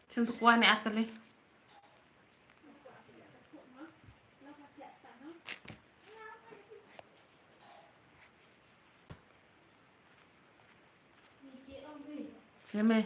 Chim thuộc qua này ăn cái đi. Thế mê.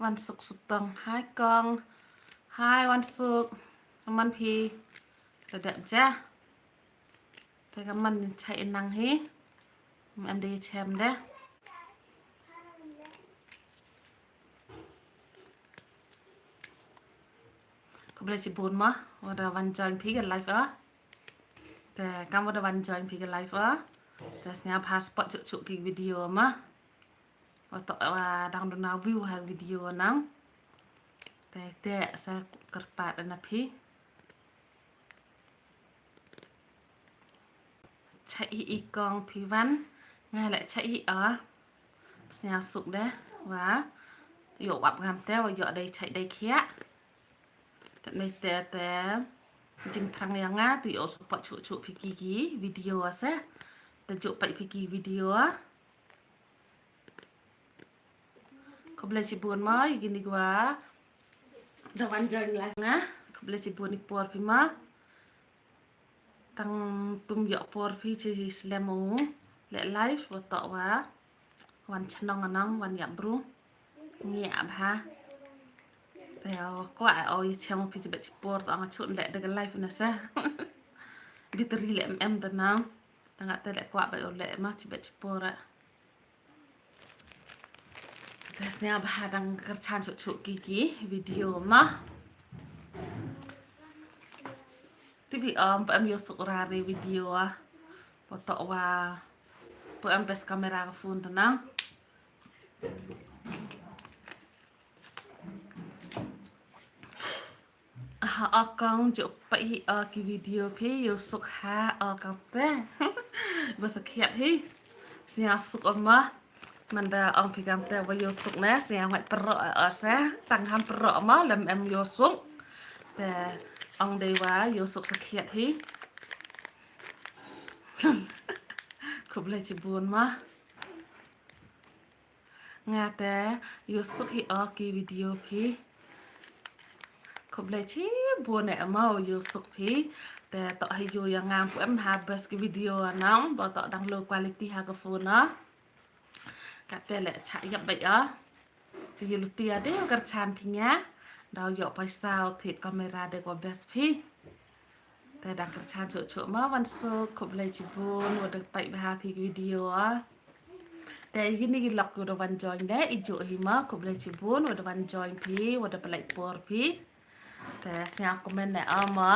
วันศุกร์สุดตรงhai con hai วันศุกร์มันพีแต่เด็กจ้ะแต่ก็มันใช้นังฮีem đi xem đấy có boleh sebut mah ada one join pi ke live ahแต่kamu ada one join pi ke live ah terusnya passport cuk ki video mah atau đang đồn nào view hai video nangแต่saya kerpat ana pi chạy ý con pi văn ngay lại chạy ý ở nhà sụp đấy và dụ bắp gam teo và dọ đây chạy đây khía đây té jing thang yang á thì ở sụp chụp piki video á để chụp piki video á có boleh sibun mai gini gua dah wanjang lah ngah có boleh sibun ni por pi ma tăng tum dọ por pi chỉ slemu lệ live và tọ waวันชนองน้องวันหยับรู้เงียบฮะแต่ก็เอาเชื่อมพิจิตรสปอร์ตเอาชุดเละเด็กไลฟ์นะซะบิตรีเละแต่น้องตั้งแต่เละกว่าไปเอาเละมาจิตรสปอร์ตอะแต่เสียบฮะดังกระชานชุดกี่วิดีโอมาที่พี่เอ็มยกสุรารีวิดีโออะพอต่อว่าพอเอ็มเป็นkameraกับโฟนตัวนั้นออกกองจุไปกี่วิดีโอพี่ยกสุขหาออกกับเต้บสเขียดที่เสียสุขออกมามันจะออกพิการแต่ว่ายกสุขนะเสียหัวประหลาดซะตั้งคำประหลาดมาแล้วเอ็มยกสุขแต่องเดว่ายกสุขสเขียดที่ขบเลยจิบุนมางาแต่ยกสุขที่ออกกี่วิดีโอพี่ขบเลยชิบุนเนี่ยมาอยู่สุขพี่แต่ต่อให้อยู่ยังงามพวกหาเบสกี่วิดีโอน้องบอกต่อดังโลคุณภาพหากระฟูนเนาะกะแต่แหละฉายยับไปที่อยู่ลุเตียเดียวกระชานพี่เนี้ยเราหยอกไปซาวถิดกล้องราเด็กว่าเบสพี่แต่ดังกระชานโฉมาวันศุกร์ขบเลยจิบุนวันเด็กไปหาพี่วิดีโอแต่ยี่นี่หลักกูจะวันจอยได้อีจุหิมะขบเลยจิบุนวันวันจอยพี่วันเด็กไปไล่ปอร์พี่แต่เสียงคอมเมนต์เนี่ยมา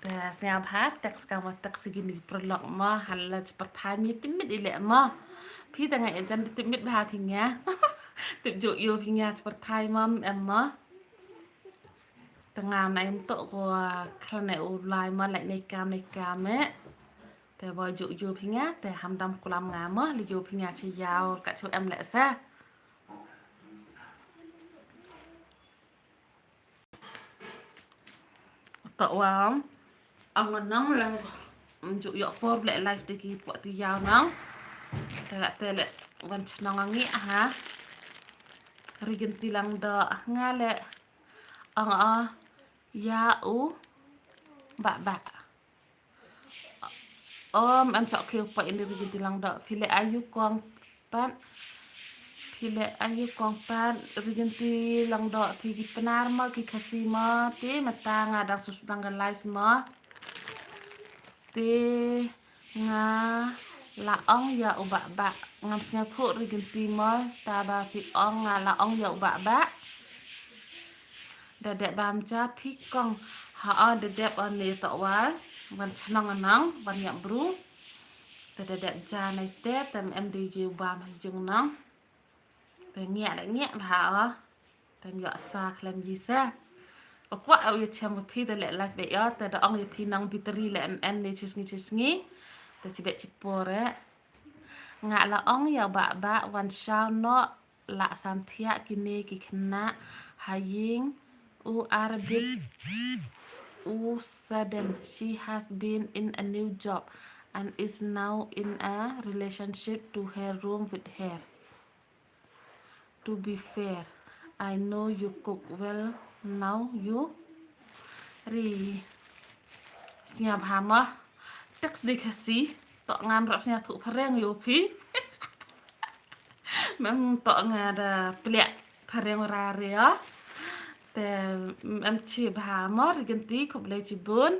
แต่เสียงพัดตักสกัมว่าตักสิ่งนี้ปลอกมาหันละจะประทานมีติมิดอีเละมาพี่แต่ไงอาจารย์ติมิดพาพิงเงี้ยติดจุอยู่พิงเงี้ยจะประทานมาเอ็มมาแต่งานในโต๊ะก็คลาในออนไลน์มาไหลในกามเมะแต่ว่าอยู่พิงเงี้ยแต่ทำดำกลามงามมาหรืออยู่พิงเงี้ยใช้ยาวกะช่วยเอ็มแหละซะต่อว่าเอาเงินน้องเลยจุยอกพอแหละไลฟ์ตะกี้ปวดที่ยาวน้องแต่ละวันฉลองงี้ฮะริกันตีลังดอกง่ายแหละยาบะem chọn kêu vậy nên riganตีลังดอกพี่เละอายุกองปั้นพี่เละอายุกองปั้นริกันตีลังดอกพี่กิปนาร์มากิคาซีมาที่มาตางาดังสุดดังกันไลฟ์มาที่งาละอ่องยาอุบะบะงามเสียงทุริกันตีมาตาบาพี่อ่องงาละอ่องยาอุบะบะ để đẹp bám cha phi con họ để đẹp ở nề tọa quá vẫn nong ở nắng vẫn nhậm bru để đẹp cha này tết tầm em đi yêu bám dùng nắng để nhẹ lại nhẹ hả tầm dọ xa làm gì xa ở quá ở chăm một phi để lại lại vậy á để đó ông phi nong biteri lại em đi chis nghĩ để chỉ bị chip bore ngạ là ông ya bạวันเช้าเนาะละสามเทียกินเนกิคณะหายิงอูอาราบิกอูsudden she has been in a new job and is now in a relationship to her room with her to be fair I know you cook well now you ri siap hama teks dikasih tok ngam rap nya thu phareng yo phi mang tok ngada plek phareng ra re áแต่em chỉ bà mót gần tí cũng lấy chỉ bốn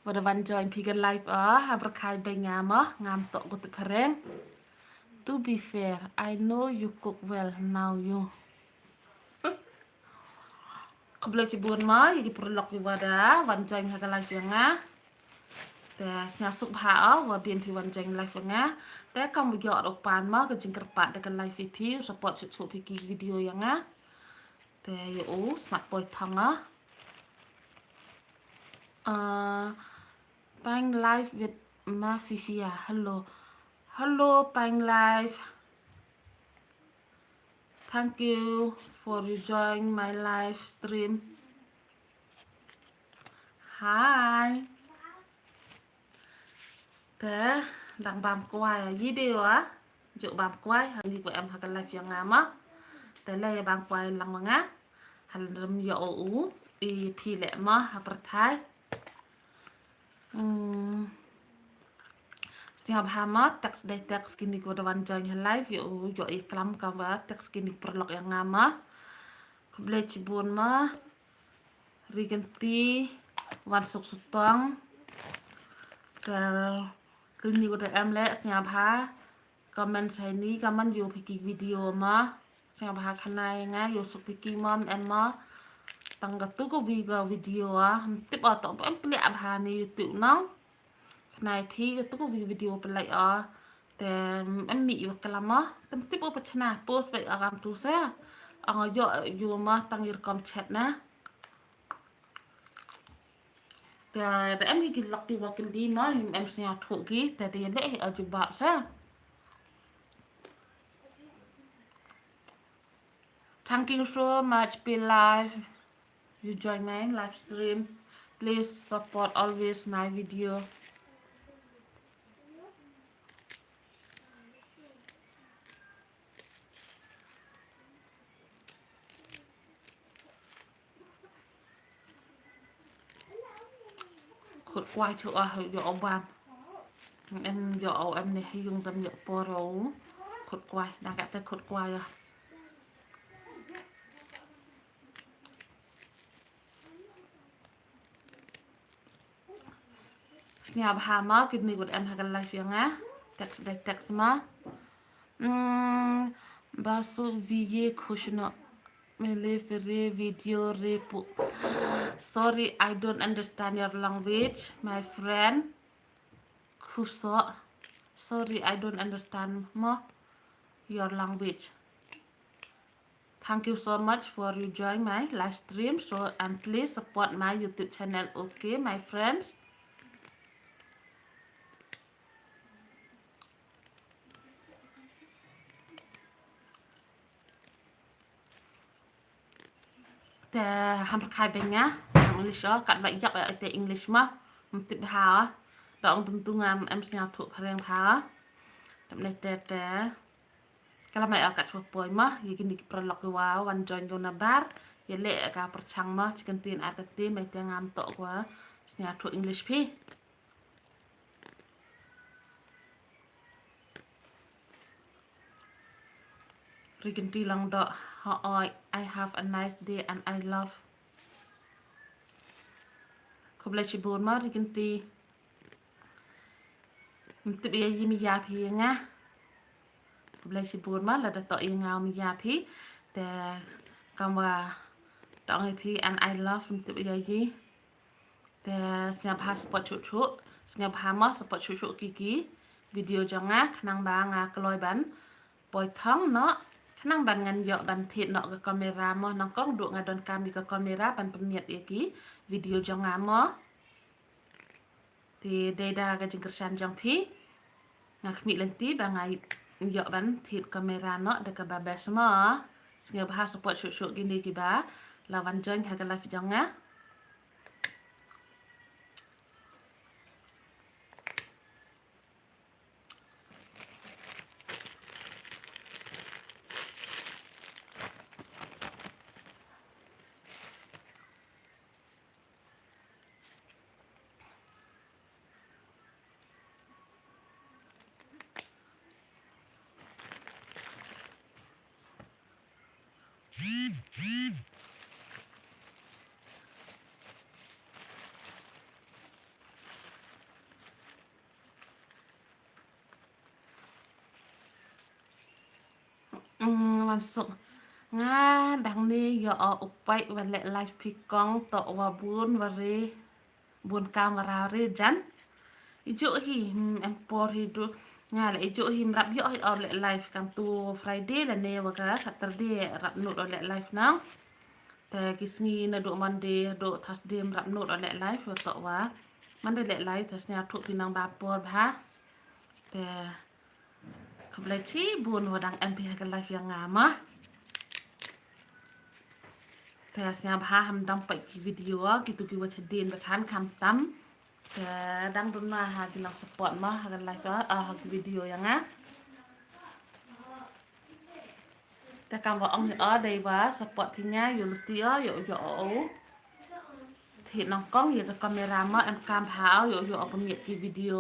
và đã văn join phi gần live ở ham ra khai bên nhà mà ngam tọ của tự phareng to be fair I know you cook well now you cũng lấy chỉ bốn mà gì pro lọc gì đã văn join hay cái live ngáแต่nhà sụp hạ và biên phi văn join live ngáแต่công việc ở độc bàn mà cái chính các bạn để cái live phi support chụp phi cái video ngáแต่อยู่สมัครปอยทางอ่ะปังไลฟ์วิดมาฟิฟิอาฮัลโหลปังไลฟ์ thank you for you join my live stream hi แต่ดังบามกวายยี่เดียวอ่ะจุบามกวายฮันดีกว่าem hakan live yang ngama แต่เลยบางกวายลังมังอ่ะฮันรำยออูอีพีเละมาฮับประทายsiap hama teks deh teks kini ko dawan join live yo iklam kawa teks kini perlok yang ngama keble cibun ma rigenti wan suk sutong kal kini ko em le siap ha comment sai ni comment yo piki video ma siap ha khanai nga yo suk piki mom em ma tangga tu ko video tip auto em plek ha ni youtube nong này thì tôi có video bên lại để em mị vào cái lắm á tâm tiếp ở bên trên post vậy ở làm tu xe ở dọ mà tăng nhiệt com chat nè để em đi lọc đi vào cái đi nói em sẽ thử kỹ để lễ ở chụp bạc xe thank you so much be live you join my live stream please support always my video khốt quay chỗ dọ bám em dọ em này hay dùng tâm dọ po rấu khốt quay đang gặp tới khốt quay à nhà bà má cái này của em hay cái live yang á text mà basu vie kushno mele fere video repu sorry I don't understand your language my friend kuso sorry I don't understand your language thank you so much for you join my live stream so and please support my YouTube channel okay my friendsแต่ทำใครเป็นไงEnglish đó cạnh vậy dọc ở tại English mà một tiếp hào đó ông tung tung em sẽ thuộc phèn phá đậm này tè cái làm mày ở cạnh chuột bồi mà gì cái này prolog cái wow one join vô na bar vậy lệ cả bật chăng mà chỉ cần tiền ai cái tiền mày tiền ngam tổ quá sẽ thuộc English phi rồi cái tiền lòng đó họ I have a nice day and I love không lấy chỉ buồn mà rồi kinh tì tự bây giờ mi già phi nha không lấy chỉ buồn mà là đã tội ngào mi già phi để cầm vào Tao ngay phi and I love from tụi bây giờ te snap ha support chu snap ha ma support chu kiki video jonga khnang ba nga kloi ban poi thong no khnang ban ngan yo ban thit no ka camera mo nang kong du nga don kami ka camera ban pemiat iki video jonga mo thì đây là cái chương trình trong phi ngạc mỹ lên tí ba ngày yo ban thit camera no de ka ba bes mo snap ha support chu gini ki ba lawan join ha ka live jonga masuk nga dang ni yo upai wa le live pikong to wa bun wa re bun camera re jan ijo hi empor hi du nga le ijo hi rap yo hi le live kam tu Friday la ne wa ka Saturday rap no le live nang te kisngi na do Monday do Thursday rap no le live wa to wa man le live tas nya thu pinang ba por ba te khlai chi bun wa dang mp ka live yang ngamaแต่เสียงพาทำดังไปกี่วิดีโอกี่ตัวกี่วันเฉดีนไปทานคำตั้มแต่ดังรุ่นมาหากินนักสปอร์ตมาหากันไลฟ์ก็หาวิดีโอยังไงแต่การว่าองค์ได้ว่าสปอร์ตพิญญาอยู่ลุตีอยู่ที่น้องกล้องอยู่กับกล้องเมรามาอันการพาอยู่เอาไปเมียกี่วิดีโอ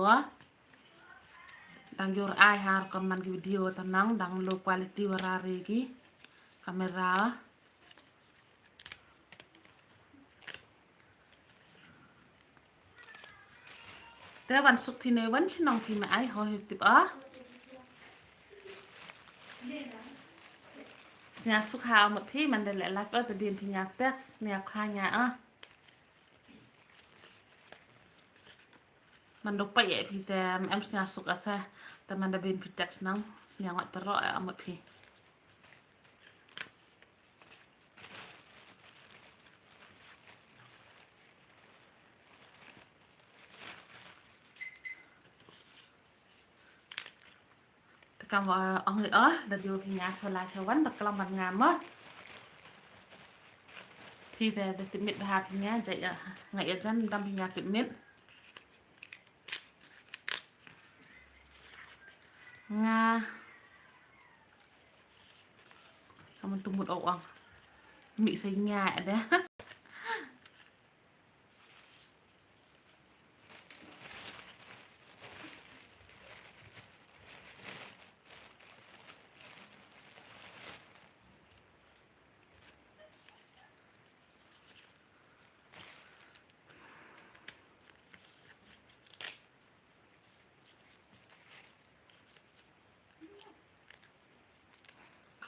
ดังอยู่ไอหาคอมมันกี่วิดีโอตอนนั้นดังโลควอลิตี้วาราเรกี่กล้องเมราแต่วันศุกร์พี่ในวันฉันน้องพี่ไม่ไอ้หอยติบเนี่ยสุขหาหมดพี่มันได้แหละรักก็จะเดินพี่ยาเต็กเนี่ยข้างยามันดกไปใหญ่พี่แต่เอ็มเนี่ยสุขอะไรแต่มันได้เป็นพี่เต็กนั่งเนี่ยวัดตลอดหมดพี่คำว่าองค์เดี๋ยวพี่งานเวลาชาววันตะกลางวันงานมั้งที่แต่ติดมิดหาพี่งานใจไงจันดำพี่งานติดมิดงาทำมันตุ้มหมดออกมีใส่งาเด้อ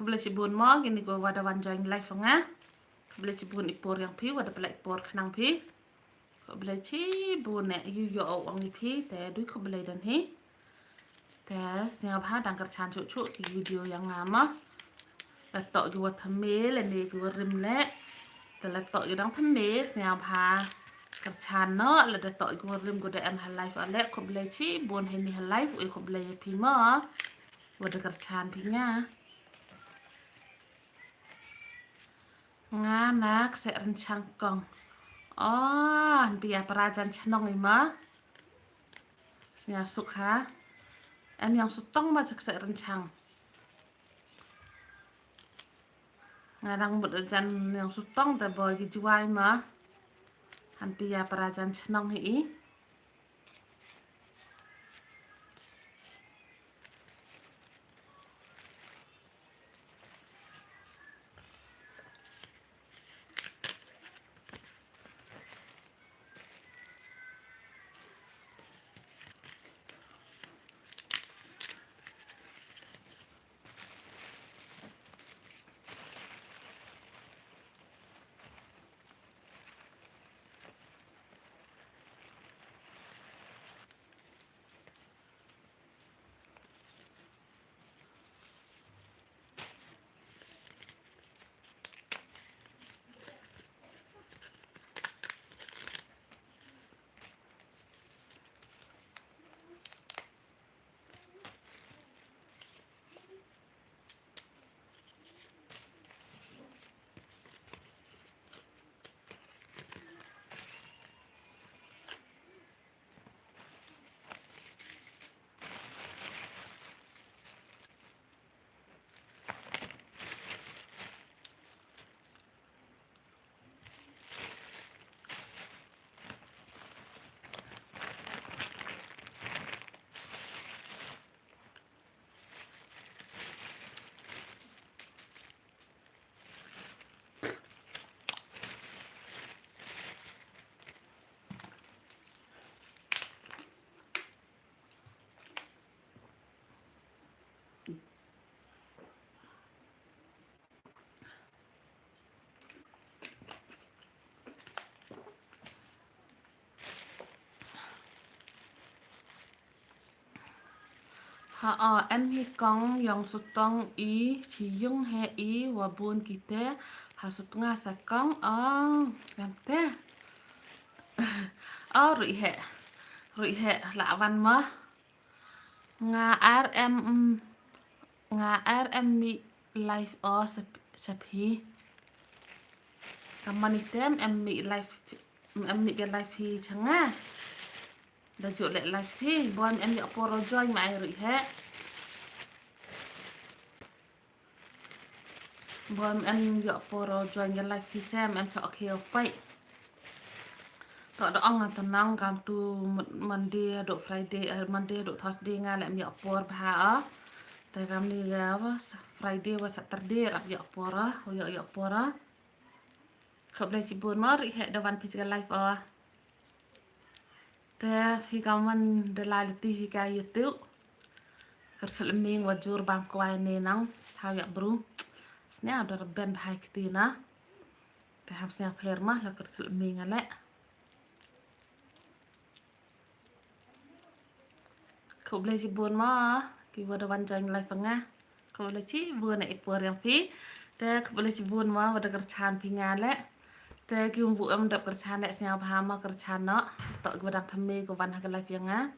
boleh cibun mo gini go wada wan join live nga boleh cibun ipor yang pi wada pelak ipor khnang pi ko boleh cibun ne yu yo ong ni pi te dui ko boleh dan hi te sia bha dang kar chan chu chu ki video yang ngama ta to yu wa thame le ne gu rim le te la to yu dang thame sia bha kar chan no la da to yu rim go de am ha live ale ko boleh cibun he ni ha live ko boleh pi mo wada kar chan pi nga nganak sẽ rencang kong biar perajan cenong ima nya suk ha em yang sutong ma sẽ rencang ngadang berajan yang sutong ta boy ki juai ma han biar perajan cenong hi em hi kong yang sutong i chi yung he i wa bun kite ha sutunga sa kong làm thế rụi he lạ văn mà nga em mi life sap hi kaman item em mi cái life hi changa da jo le life hi bon em yo poro join mai rụi he bon em yo poro join cái life hi xem em cho kêu phải tọt ong ang tenang kam tu Monday do Friday Monday do Thursday nga lem ya por bha ta kam ni ga Friday wa Saturday rap ya por ho ya por khop le si bun ma ri he da wan physical life ta fi kam man de la ti fi ka YouTube kersul ming wa jur bang kwai ne nang sa ya bru snya da ben bha kitina ta ham snya pher ma la kersul ming ale khâu lấy chỉ buồn mà khi vừa đầu join live phẳng á khâu lấy chỉ buồn này buồn yang phi te khâu lấy chỉ buồn mà vừa đầu kerjaan phi ngan lẽ te khi vụ em đập kerjaan lẽ siapa paham mà kerjaan nó tạo vừa đặt tham mê của văn hay live yang á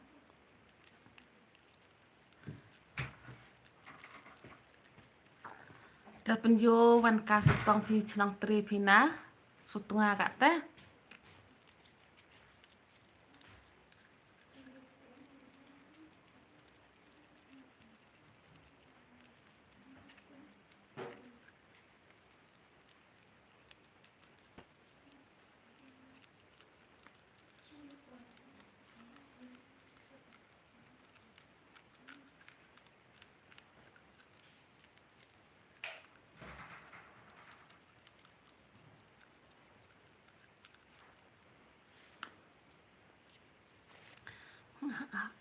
te penjo văn ca sutong phi chnong tri phi na sutunga kak te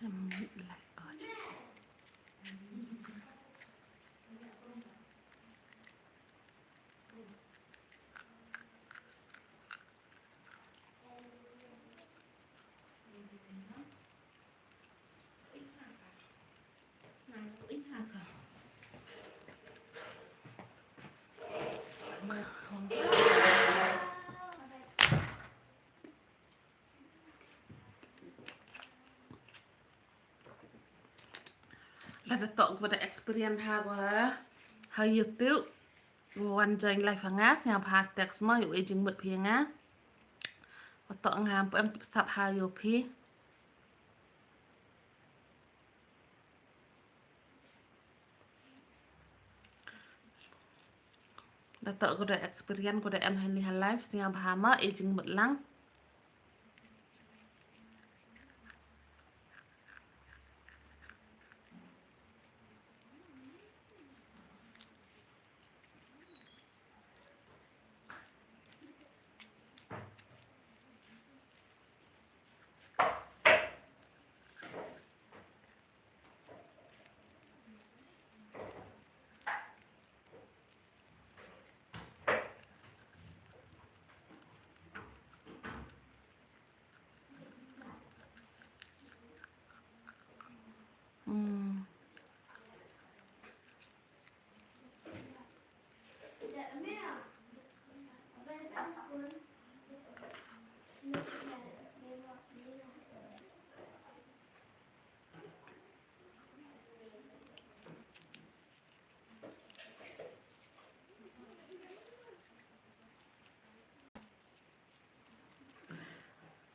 em live chứ là được tạo của experience ha qua hơi YouTube one join live phẳng á xem phạt text màอยู่จริงหมดเพียงá và tạo ngàm em sắp haiอยู่พี่là tạo của experience của em hay đi live xem phạt màอยู่จริงหมดlắm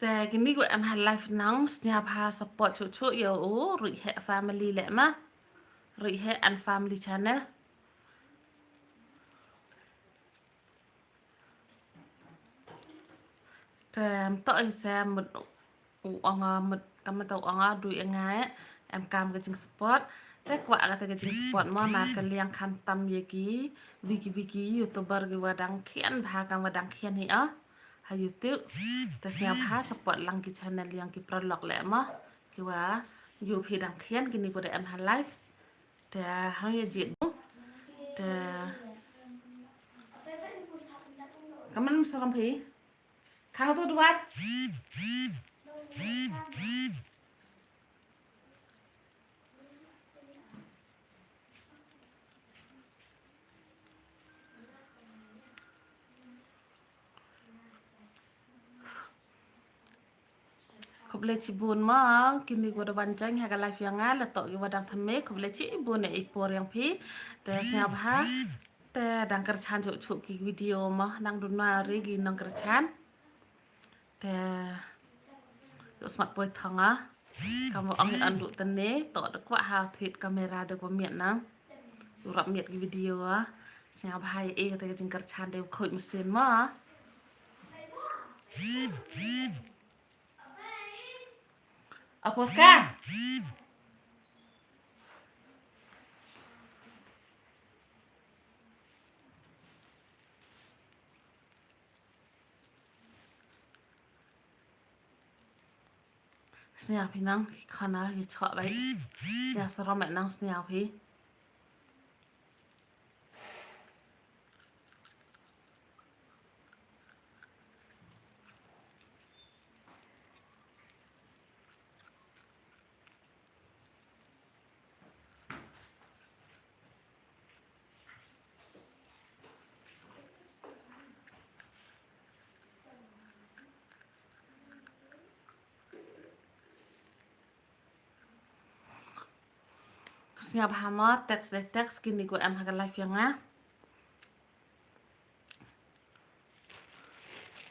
แต่กินนี่ก็em hay live nắng nhàพา support chuchu yêu rụi hệ family lẽ mà rụi hệ ăn family channelแต่ต่อยxem một một cầm tàu đuổi ngay em cầm cái chừng supportแต่กว่าcái chừng support mà cái liang kham tam ye ki wiki youtuber cái wadang khian pha kam wadang khian hi hay YouTubeแต่เสียพา support ลังกิ channel yang ki prolog แหละมะคือว่าอยู่พี่ดังเขียนกินนี่บ่ได้แอมหาไลฟ์แต่เฮาอย่าจิตแต่ก็มันสลัมพีข้างตัวดวัด boleh cibun mah kini gua dah bancang haga live yang ala tok gua wadang thame boleh cibun e ipor yang pi te siap ha te dang kerchan cuk ki video mah nang dun mari gi nang kerchan te yuk smart boy thanga kamu ang anduk tene tok de kwa ha thit kamera de pemiat nang urap miat gi video ah siap hai e te jing kerchan de khoi mesin mah apa kan Sniap hi nang khana hi chwa bai sia saram nang sniap hi Sniap hama teks de teks kini gua am haga live yang ah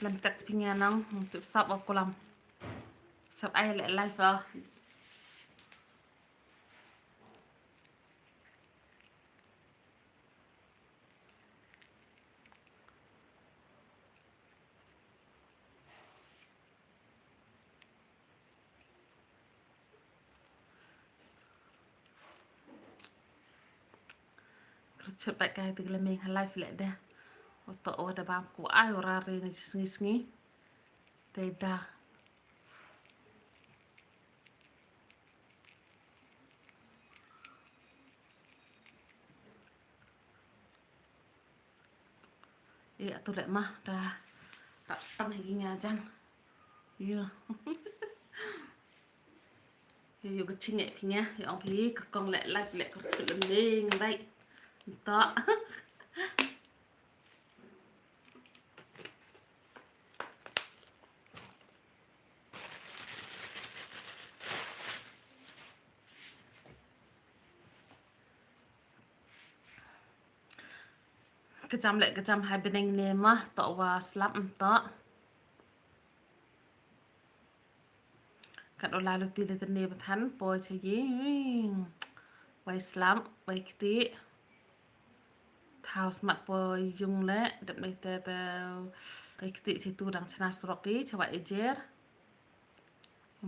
lam teks pinga nang untuk sap op kolam sap ai le live ah kerja pakai tu lemeng live le dah oto o da bam ku ai ora re ni sngi sngi te da iya tu le mah dah tak stang lagi ngajan iya yo kecing e pinga yo ang pi ka kong le live le kerja lemeng dai tak kejam hai beneng ne mah tok wa slap entok kat ola lu ti le tene bathan poi che yi wai slap wai kti thao smart poi yung le dep nei te te wai kti chi tu dang chana sroki chawa ejer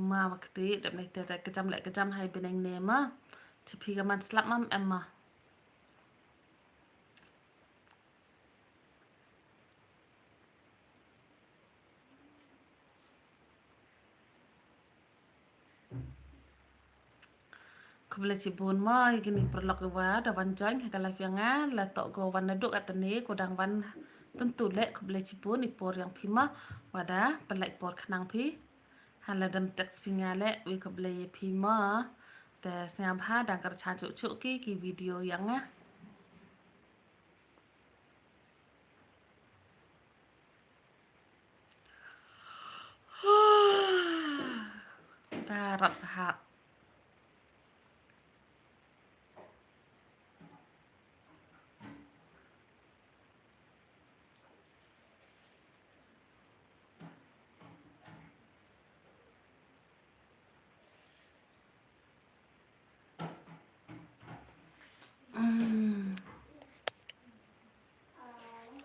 ma wakti dep nei te te kejam hai beneng ne mah chepi gaman slap mam emma Kebela cibun ma gini perlok wa da wan join ka live yang la tok go wan naduk atene ko dang wan tentu le kebela cibun ipor yang phima wada pelai por khnang phi hala dam teks pinga le wi kebela phima te siam ha dang kar cha chu ki video yang ah ta rap sahak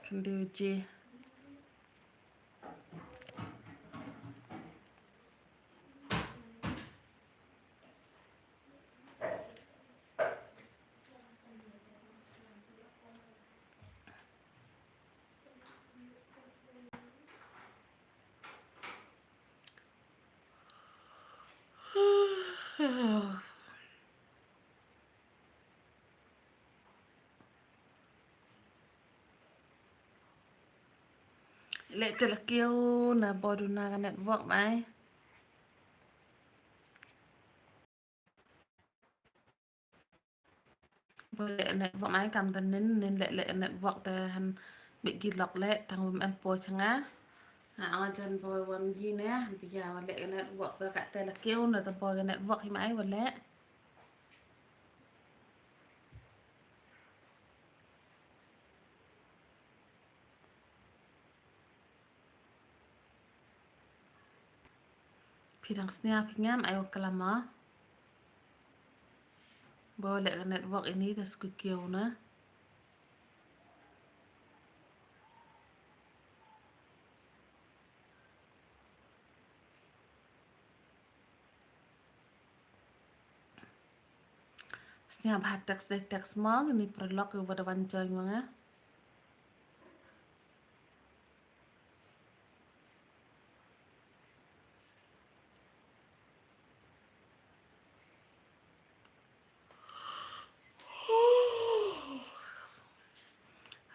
kendu je le te la kêu na bodu na ga network mai boleh network mai kam tan nin nin le network te han bị ghi lọc lệ thằng em po changa Ajan boy wan gini ya, biar wale network kat telekeu na boy network himai wale. Pidang snia pingam ayo kelama. Boy wale network ini dah sekekeu na. Snia bahat teks mang ini prolog yo pada wancoy mga.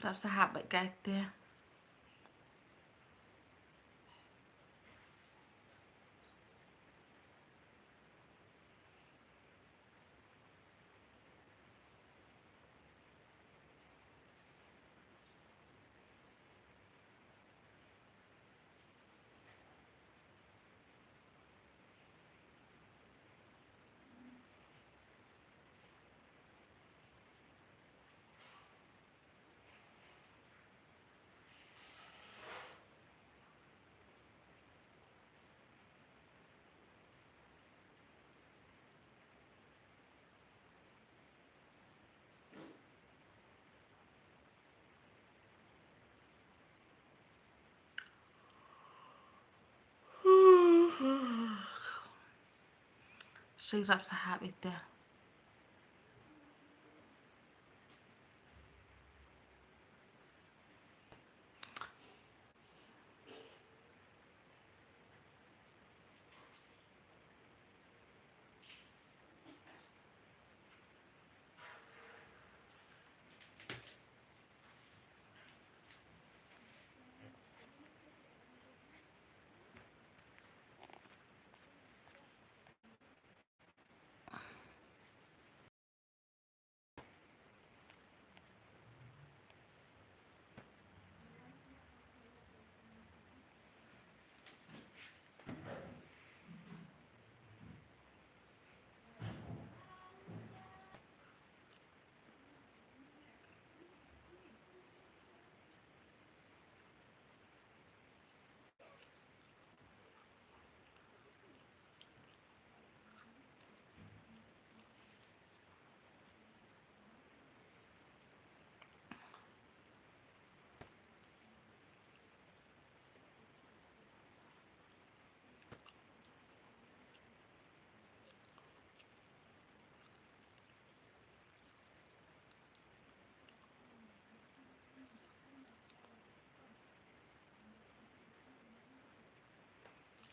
Rap sahab baik kata. Rap sahab itu.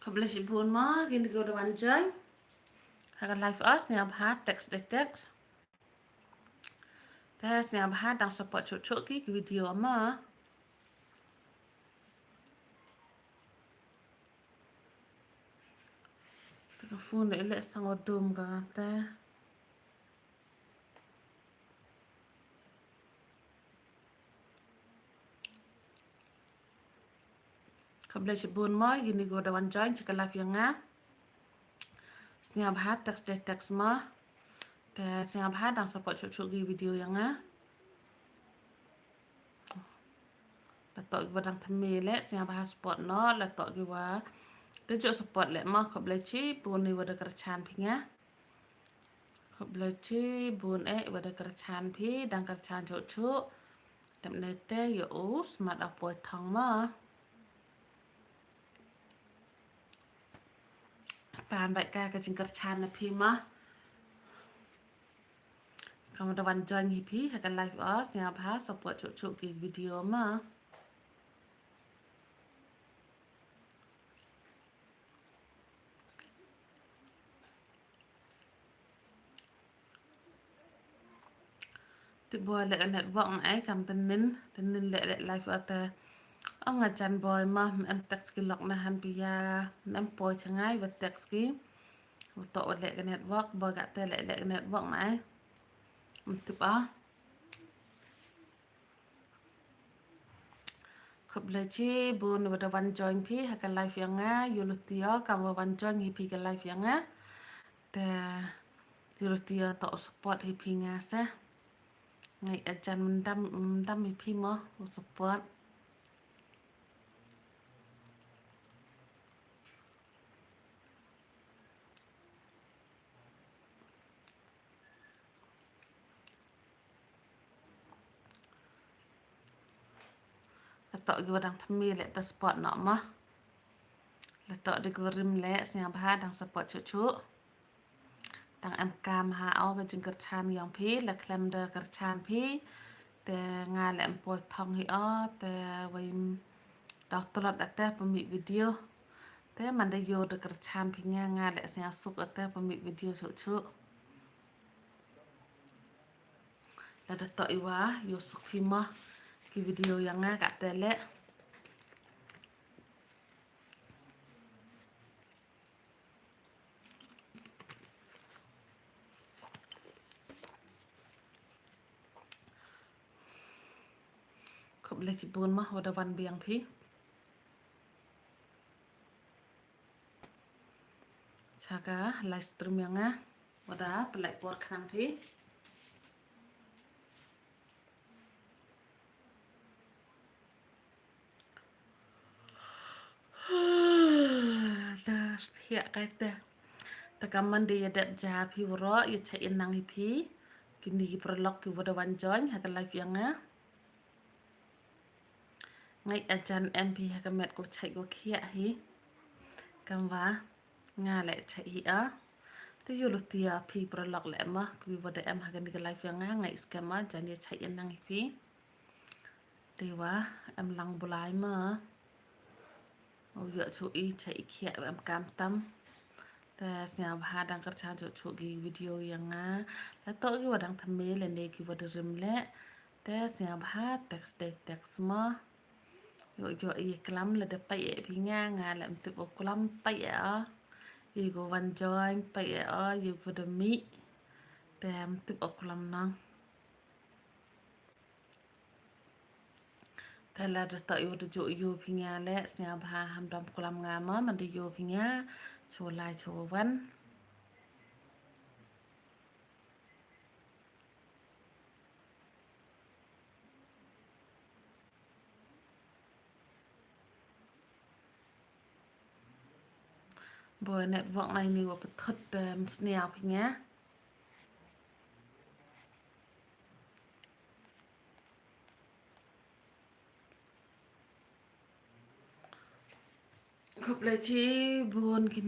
Kabel si bun ma gini go dah wancoy. Hakan live us ni abhat teks teks. Tes ni abhat dang support cuk ki video ma. Telefon dah elak sang odom kata. Kabel si bun ma gini go dah wancoy cakap live yang ngah. Sini abhat teks ma. Tes ni abhat dang support cuk ki video yang ngah. Letak gua dang themel lek sini abhat support no letak gua. Dia support lek ma kabel si bun ni wada kerchan pinga. Kabel si bun wada kerchan pi dang kerchan cuk. Đậm nè tê yo us mặt ở bồi thằng mà bàn vậy ca cái chừng chan là phi mà kamu dah wanjang hippie akan live us yang apa support cuk ki video mà boy lek network ai kam tenin lek live ata ông ajan boy mà em text ki lok na han pia em boy changai và text ki to lek network boy kat te lek network mai tiếp á Kebelajar bun pada one join pi hakan live yang yulutia kamu one join hipi ke live yang te yulutia tak support hipi ngasa ngai ajan mendam hipi mah support letak gua dang pemil lek ta support nak mah letak di gua rim lek senyap ha dang support cucu dang em cam ha au ke jing kerchan yang pi la klem de kerchan pi te nga lek empoi thong hi a te waim dah telat ate pemik video te manda yo de kerchan pi nga lek senyap suk ate pemik video cucu la de tok iwa yo suk pi mah ki video yang kat telek kau boleh sibun mah wada wan biang pi caga live stream yang wada pelak por kang pi dah setia kata tekaman dia ada jawab pi woro ya cai nang pi kini perlok ki wada wan join hakan live yang ngai ajan MP hakan met ko cai ko kia hi kam wa nga lek cai hi a tu yulu tia pi perlok lek mah ki wada em hakan di live yang ngai scam jan ya cai nang pi dewa em lang bulai mah oh ya cu i cai kia em kam tamแต่เสียบหาดังกระชาจุชุกีวิดีโอยังแล้วโต๊ะกีว่าดังทำเมลเลนเดกีว่าเดิมและแต่เสียบหาเท็กซ์เด็กเท็กซ์มาโยโย่อีกลัมเลยเดไปเอพิง่างาแล้วมันติดอกลัมไปเออีกวันจอยไปเออยู่ว่าเดมิแต่มันติดอกลัมน้องแต่ละเดต่ออยู่เดจุอยู่พิง่าและเสียบหาทำดำกลัมงามามันได้อยู่พิง่าโชว์ลายโชว์วันบ่เน็ตวอกในนี่ว่าประทัดสเนียวพิง่าขอบเลยที่บนกิน